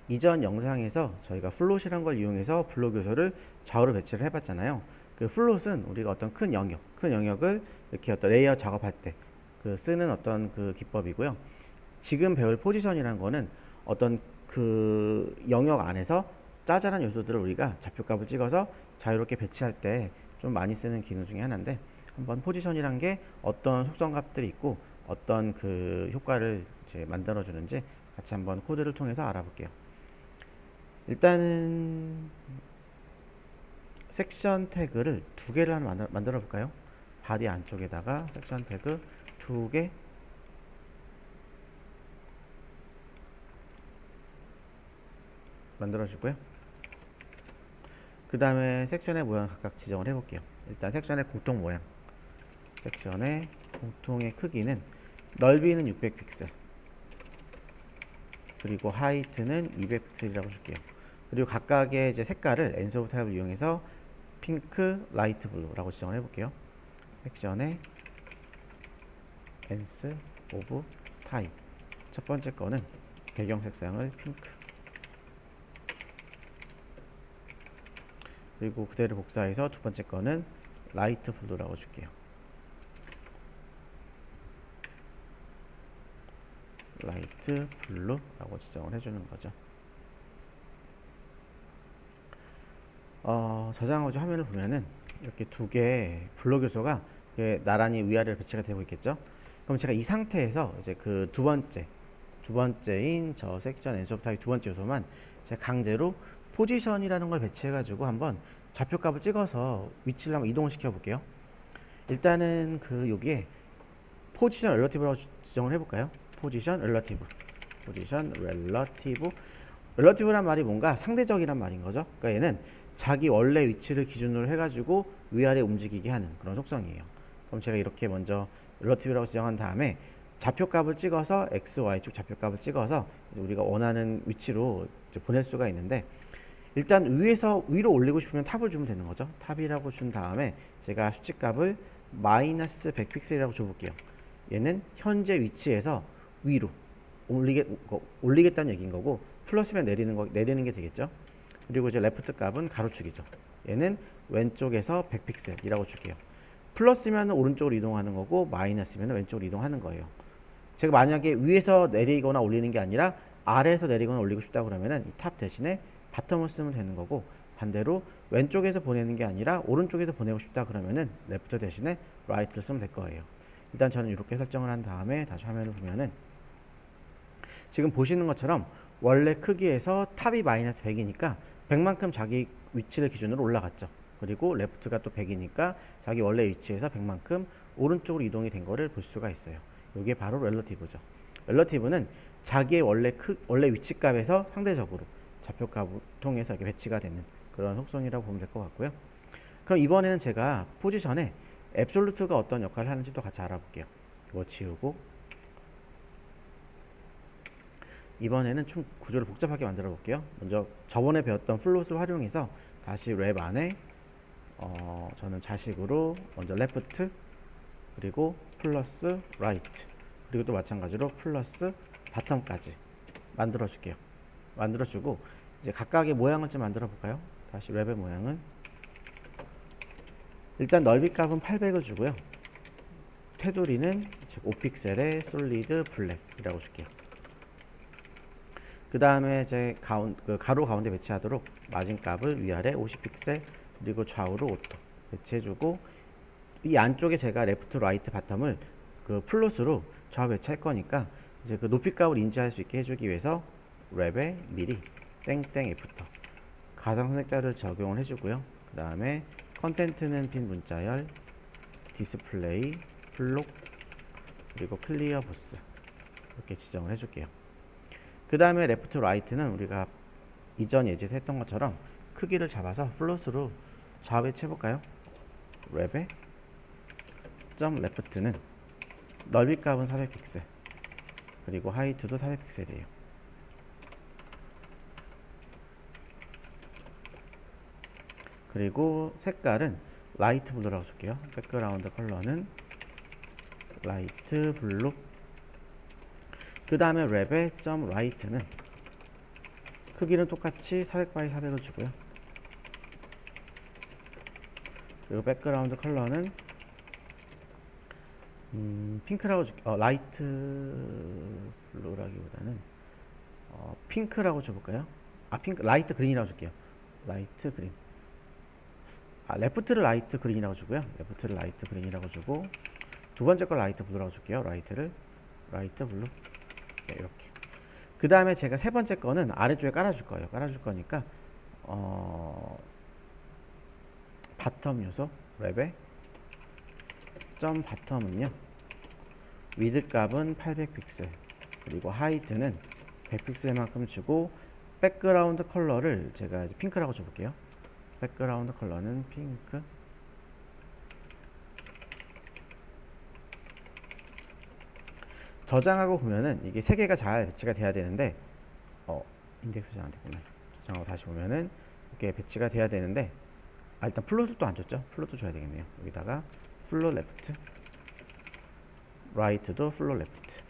이전 영상에서 저희가 플롯이란 걸 이용해서 블록 요소를 좌우로 배치를 해봤잖아요. 그 플롯은 우리가 어떤 큰 영역을 이렇게 어떤 레이아웃 작업할 때 그 쓰는 어떤 그 기법이고요. 지금 배울 포지션이란 거는 어떤 그 영역 안에서 짜잘한 요소들을 우리가 좌표값을 찍어서 자유롭게 배치할 때 좀 많이 쓰는 기능 중에 하나인데, 한번 포지션이란 게 어떤 속성값들이 있고 어떤 그 효과를 이제 만들어 주는지 같이 한번 코드를 통해서 알아볼게요. 일단은 섹션 태그를 두 개를 하나 만들어 볼까요? 바디 안쪽에다가 섹션 태그 두 개 만들어 주고요. 그 다음에 섹션의 모양 각각 지정을 해볼게요. 일단 섹션의 공통 모양, 섹션의 공통의 크기는, 넓이는 600픽셀, 그리고 하이트는 200픽셀이라고 줄게요. 그리고 각각의 이제 색깔을 엔스 오브 타입을 이용해서 핑크, 라이트 블루라고 지정을 해볼게요. 섹션의 엔스 오브 타입, 첫 번째 거는 배경 색상을 핑크, 그리고 그대로 복사해서 두 번째 거는 라이트 블루라고 줄게요. 라이트 블루라고 지정을 해주는 거죠. 저장하고 화면을 보면은 이렇게 두 개의 블록 요소가 나란히 위아래로 배치가 되고 있겠죠. 그럼 제가 이 상태에서 이제 그 두 번째인 저 섹션 엔스 오브 타입 두 번째 요소만 제가 강제로 포지션이라는 걸 배치해가지고 한번 좌표값을 찍어서 위치를 한번 이동을 시켜볼게요. 일단은 그 여기에 포지션 렐러티브라고 지정을 해볼까요? 포지션 렐러티브, 포지션 렐러티브. 렐러티브란 말이 뭔가 상대적이란 말인 거죠. 그러니까 얘는 자기 원래 위치를 기준으로 해가지고 위아래 움직이게 하는 그런 속성이에요. 그럼 제가 이렇게 먼저 렐러티브라고 지정한 다음에 좌표값을 찍어서 x, y축 좌표값을 찍어서 우리가 원하는 위치로 보낼 수가 있는데, 일단 위에서 위로 올리고 싶으면 탑을 주면 되는 거죠. 탑이라고 준 다음에 제가 수치값을 마이너스 100픽셀이라고 줘볼게요. 얘는 현재 위치에서 위로 올리겠다는 얘기인 거고, 플러스면 내리는 게 되겠죠. 그리고 이제 레프트 값은 가로축이죠. 얘는 왼쪽에서 100픽셀이라고 줄게요. 플러스면 오른쪽으로 이동하는 거고, 마이너스면 왼쪽으로 이동하는 거예요. 제가 만약에 위에서 내리거나 올리는 게 아니라 아래에서 내리거나 올리고 싶다 그러면은 이 탑 대신에 바텀을 쓰면 되는 거고, 반대로 왼쪽에서 보내는 게 아니라 오른쪽에서 보내고 싶다 그러면은 레프트 대신에 라이트를 쓰면 될 거예요. 일단 저는 이렇게 설정을 한 다음에 다시 화면을 보면은 지금 보시는 것처럼 원래 크기에서 탑이 마이너스 100이니까 100만큼 자기 위치를 기준으로 올라갔죠. 그리고 레프트가 또 100이니까 자기 원래 위치에서 100만큼 오른쪽으로 이동이 된 거를 볼 수가 있어요. 이게 바로 렐러티브죠. 렐러티브는 자기의 원래 위치값에서 상대적으로 좌표값을 통해서 이렇게 배치가 되는 그런 속성이라고 보면 될 것 같고요. 그럼 이번에는 제가 포지션에 앱솔루트가 어떤 역할을 하는지도 같이 알아볼게요. 이거 지우고, 이번에는 좀 구조를 복잡하게 만들어 볼게요. 먼저 저번에 배웠던 플롯을 활용해서 다시 랩 안에 저는 자식으로 먼저 레프트, 그리고 플러스 라이트, 그리고 또 마찬가지로 플러스 바텀까지 만들어 줄게요. 만들어 주고 이제 각각의 모양을 좀 만들어 볼까요? 다시 랩의 모양은 일단 넓이 값은 800을 주고요. 테두리는 5픽셀의 솔리드 블랙이라고 줄게요. 그 다음에 이제 가로 가운데 배치하도록 마진 값을 위아래 50픽셀, 그리고 좌우로 5도 배치해주고, 이 안쪽에 제가 레프트, 라이트, 바텀을 그 플롯으로 좌우 배치할 거니까 이제 그 높이 값을 인지할 수 있게 해주기 위해서 랩에 미리 땡땡 애프터 가상 선택자를 적용을 해주고요. 그 다음에 컨텐트는 빈 문자열, 디스플레이, 블록, 그리고 클리어 보스 이렇게 지정을 해줄게요. 그 다음에 레프트, 라이트는 우리가 이전 예제에서 했던 것처럼 크기를 잡아서 플롯으로 좌우 배치해볼까요? 랩에 점 레프트는 넓이 값은 400픽셀, 그리고 하이트도 400픽셀이에요. 그리고 색깔은 라이트 블루라고 줄게요. 백그라운드 컬러는 라이트 블루. 그 다음에 랩의 점 라이트는 크기는 똑같이 400 x 400을 주고요. 그리고 백그라운드 컬러는 핑크라고 라이트 블루라기보다는 핑크라고 줘볼까요? 핑크 라이트 그린이라고 줄게요. 라이트 그린. 레프트를 라이트 그린이라고 주고요. 레프트를 라이트 그린이라고 주고 두 번째 걸 라이트 블루라고 줄게요. 라이트를 라이트 블루. 네, 이렇게. 그 다음에 제가 세 번째 거는 아래쪽에 깔아줄 거예요. 깔아줄 거니까 바텀 요소 랩에 점 바텀은요. 위드 값은 800픽셀 그리고 하이트는 100픽셀만큼 주고 백그라운드 컬러를 제가 이제 핑크라고 줘볼게요. 백그라운드 컬러는 핑크. 저장하고 보면은 이게 세 개가 잘 배치가 돼야 되는데 인덱스 저장 안 됐구나. 저장하고 다시 보면은 이렇게 배치가 돼야 되는데 일단 플롯도 안 줬죠. 플롯도 줘야 되겠네요. 여기다가 플롯 레프트 라이트도 플롯 레프트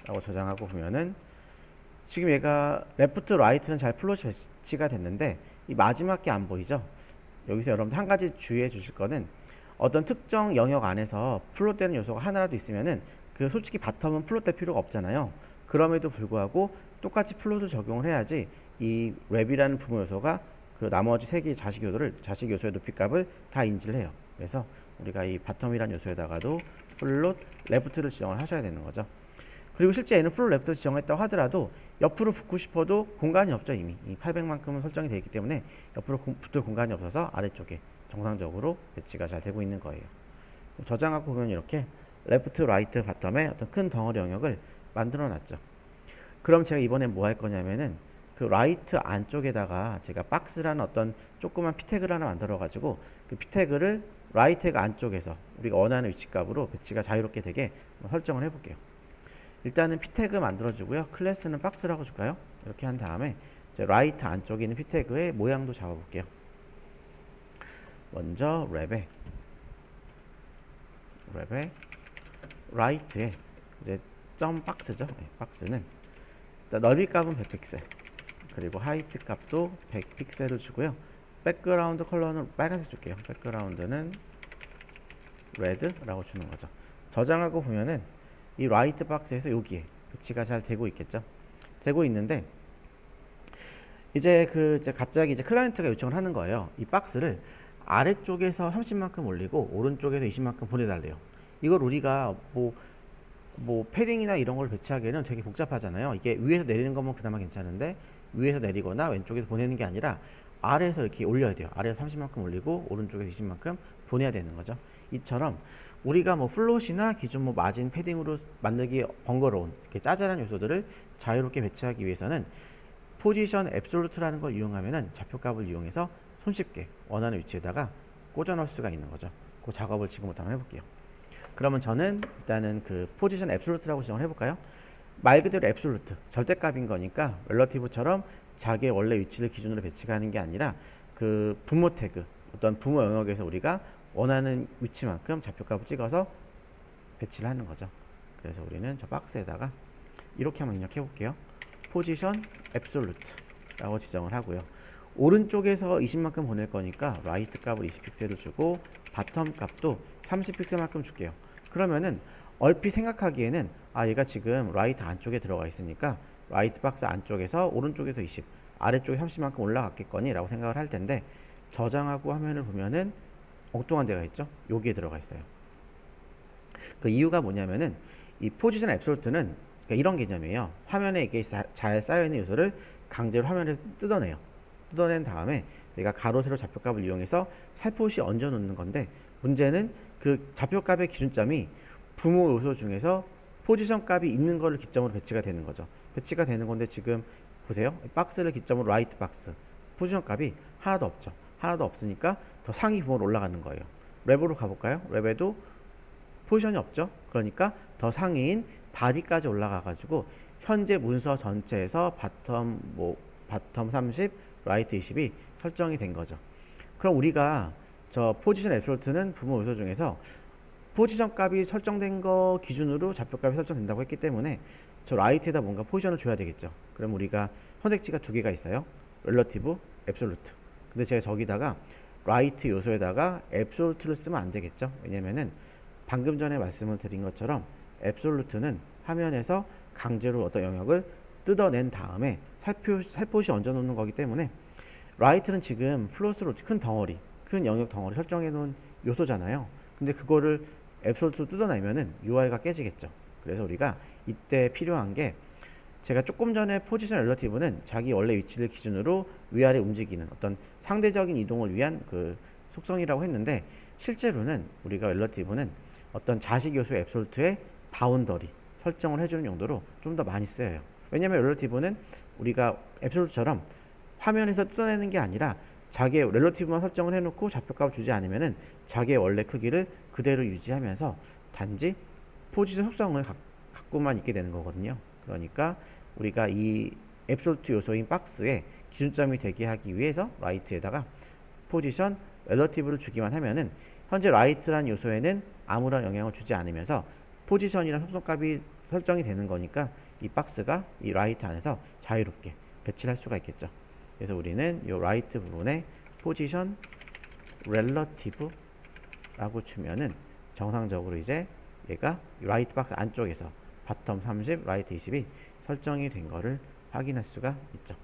라고 저장하고 보면은 지금 얘가 레프트 라이트는 잘 플롯이 배치가 됐는데 이 마지막 게 안 보이죠? 여기서 여러분들 한 가지 주의해 주실 거는 어떤 특정 영역 안에서 플롯되는 요소가 하나라도 있으면은 그 솔직히 바텀은 플롯될 필요가 없잖아요. 그럼에도 불구하고 똑같이 플롯을 적용을 해야지 이 랩이라는 부모 요소가 그 나머지 세 개의 자식 요소의 높이값을 다 인지를 해요. 그래서 우리가 이 바텀이라는 요소에다가도 플롯 레프트를 지정을 하셔야 되는 거죠. 그리고 실제 얘는 플롯 레프트를 지정했다고 하더라도 옆으로 붙고 싶어도 공간이 없죠. 이미 이 800만큼은 설정이 되어 있기 때문에 옆으로 붙을 공간이 없어서 아래쪽에 정상적으로 배치가 잘 되고 있는 거예요. 저장하고 보면 이렇게 레프트, 라이트, 바텀에 어떤 큰 덩어리 영역을 만들어 놨죠. 그럼 제가 이번엔 뭐 할 거냐면은 그 라이트 안쪽에다가 제가 박스라는 어떤 조그만 피태그를 하나 만들어 가지고 그 피태그를 라이트가 안쪽에서 우리가 원하는 위치값으로 배치가 자유롭게 되게 설정을 해 볼게요. 일단은 피태그 만들어 주고요. 클래스는 박스라고 줄까요? 이렇게 한 다음에 이제 라이트 안쪽에 있는 피태그의 모양도 잡아 볼게요. 먼저 랩에 라이트에 이제 점 박스죠. 네, 박스는 넓이 값은 100픽셀 그리고 하이트 값도 100픽셀을 주고요. 백그라운드 컬러는 빨간색 줄게요. 백그라운드는 레드라고 주는 거죠. 저장하고 보면은 이 라이트 박스에서 여기에 배치가 잘 되고 있겠죠. 되고 있는데 이제 갑자기 이제 클라이언트가 요청을 하는 거예요. 이 박스를 아래쪽에서 30만큼 올리고 오른쪽에서 20만큼 보내달래요. 이걸 우리가 뭐 패딩이나 이런 걸 배치하기에는 되게 복잡하잖아요. 이게 위에서 내리는 거면 그나마 괜찮은데 위에서 내리거나 왼쪽에서 보내는 게 아니라 아래에서 이렇게 올려야 돼요. 아래에서 30만큼 올리고 오른쪽에서 20만큼 보내야 되는 거죠. 이처럼 우리가 뭐 플롯이나 기존 뭐 마진 패딩으로 만들기 번거로운 이렇게 짜잘한 요소들을 자유롭게 배치하기 위해서는 포지션 앱솔루트라는 걸 이용하면은 좌표값을 이용해서 손쉽게 원하는 위치에다가 꽂아 넣을 수가 있는 거죠. 그 작업을 지금부터 한번 해볼게요. 그러면 저는 일단은 그 포지션 앱솔루트라고 지정을 해볼까요? 말 그대로 앱솔루트 절대값인 거니까 relative처럼 자기의 원래 위치를 기준으로 배치가 하는 게 아니라 그 부모 태그 어떤 부모 영역에서 우리가 원하는 위치만큼 좌표값을 찍어서 배치를 하는 거죠. 그래서 우리는 저 박스에다가 이렇게 한번 입력해 볼게요. 포지션 앱솔루트라고 지정을 하고요. 오른쪽에서 20만큼 보낼 거니까 라이트 값을 20픽셀을 주고 바텀 값도 30픽셀만큼 줄게요. 그러면은 얼핏 생각하기에는 얘가 지금 라이트 안쪽에 들어가 있으니까 라이트 박스 안쪽에서 오른쪽에서 20 아래쪽에 30만큼 올라갔겠거니 라고 생각을 할 텐데 저장하고 화면을 보면은 엉뚱한 데가 있죠. 여기에 들어가 있어요. 그 이유가 뭐냐면은 이 포지션 앱솔루트는 그러니까 이런 개념이에요. 화면에 이게 잘 쌓여있는 요소를 강제로 화면에 뜯어내요. 뜯어낸 다음에 내가 가로 세로 좌표값을 이용해서 살포시 얹어 놓는 건데 문제는 그 좌표값의 기준점이 부모 요소 중에서 포지션 값이 있는 거를 기점으로 배치가 되는 거죠. 배치가 되는 건데 지금 보세요. 박스를 기점으로 라이트 박스 포지션 값이 하나도 없죠. 하나도 없으니까 더 상위 부모로 올라가는 거예요. 랩으로 가볼까요? 랩에도 포지션이 없죠. 그러니까 더 상위인 바디까지 올라가 가지고 현재 문서 전체에서 바텀 30, 라이트 20이 설정이 된 거죠. 그럼 우리가 저 포지션 앱솔루트는 부모 요소 중에서 포지션 값이 설정된 거 기준으로 좌표 값이 설정된다고 했기 때문에 저 라이트에다 뭔가 포지션을 줘야 되겠죠. 그럼 우리가 선택지가 두 개가 있어요. 렐러티브, 앱솔루트. 근데 제가 저기다가 라이트 요소에다가 앱솔루트를 쓰면 안 되겠죠. 왜냐면은 방금 전에 말씀을 드린 것처럼 앱솔루트는 화면에서 강제로 어떤 영역을 뜯어낸 다음에 살포시 얹어 놓는 거기 때문에 라이트는 지금 플로스로 큰 덩어리, 큰 영역 덩어리 설정해 놓은 요소잖아요. 근데 그거를 앱솔루트로 뜯어내면은 UI가 깨지겠죠. 그래서 우리가 이때 필요한 게 제가 조금 전에 포지션 렐러티브는 자기 원래 위치를 기준으로 위아래 움직이는 어떤 상대적인 이동을 위한 그 속성이라고 했는데 실제로는 우리가 렐러티브는 어떤 자식 요소 앱솔루트의 바운더리 설정을 해주는 용도로 좀 더 많이 쓰여요. 왜냐하면 렐러티브는 우리가 앱솔루트처럼 화면에서 뜯어내는 게 아니라 자기의 렐러티브만 설정을 해놓고 좌표값을 주지 않으면은 자기의 원래 크기를 그대로 유지하면서 단지 포지션 속성을 갖고만 있게 되는 거거든요. 그러니까 우리가 이 앱솔루트 요소인 박스에 기준점이 되게 하기 위해서 라이트에다가 포지션 렐러티브를 주기만 하면은 현재 라이트란 요소에는 아무런 영향을 주지 않으면서 포지션이란 속성값이 설정이 되는 거니까 이 박스가 이 라이트 안에서 자유롭게 배치를 할 수가 있겠죠. 그래서 우리는 이 라이트 부분에 포지션 렐러티브라고 주면은 정상적으로 이제 얘가 라이트 박스 안쪽에서 바텀 30, 라이트 20이 설정이 된 거를 확인할 수가 있죠.